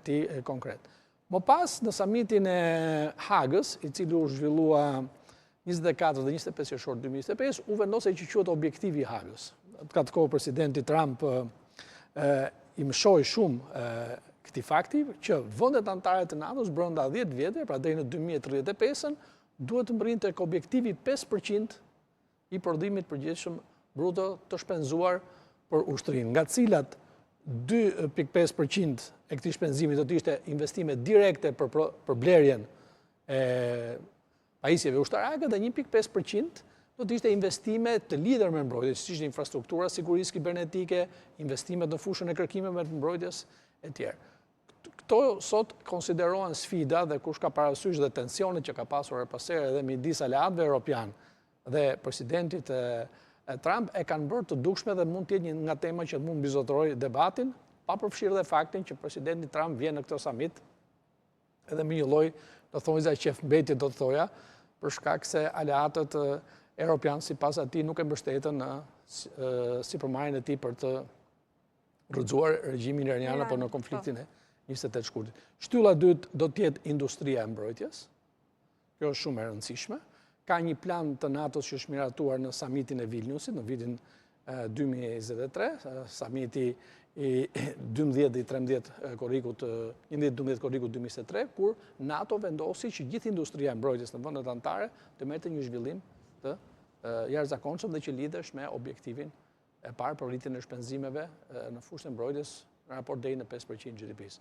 ti konkret. Më pas, në samitin e Hagës, i cili u zhvillua 24 dhe 25 qershor 2025, u vendosej që quhet objektivi i Hagës. Ka të kohë presidenti Trump i mshoi shumë këtij fakti që vendet anëtare të NATO-s brenda 10 vjetëve, pra deri në 2035-ën, duhet të mbërrinë tek objektivi 5% i prodhimit përgjithshëm bruto të shpenzuar për ushtrinë, nga cilat 2.5% e këtij shpenzimi do të ishte investime direkte për blerjen e pajisjeve ushtarake dhe 1.5% do të ishte investime të lidhur me mbrojtje, si ishte infrastruktura sigurisë kibernetike, investimet në fushën e kërkimeve të mbrojtjes e tjerë. Këto sot konsiderohen sfida dhe kush ka parasysh dhe tensionet që ka pasur pas here edhe midis aleatëve europian dhe presidentit Trump e kanë bërë të dukshme dhe mund të jetë një nga tema që mund mbizotrojë debatin, pa përfshirë dhe faktin që presidenti Trump vjen në këtë summit edhe me një lloj do thonjë qefmbetje do të thoja, për shkak se aleatët europian sipas atij nuk e mbështetën sipërmarrjen e tij për të rrëzuar regjimin iranian apo në konfliktin e 28 shkurtit. Shtylla e dytë do të jetë industria e mbrojtjes. Kjo është shumë e rëndësishme. Ka një plan të NATO-s që është miratuar në samitin e Vilniusit në vitin 2023, samiti i 12 dhe 13 korrikut 11-12 korrikut 2023, kur NATO vendosi që gjithë industria e mbrojtjes në vendet anëtare të merrte një zhvillim të jashtëzakonshëm dhe që lidhesh me objektivin e parë për rritjen e shpenzimeve në fushën e mbrojtjes në raport deri në 5% GDP-s.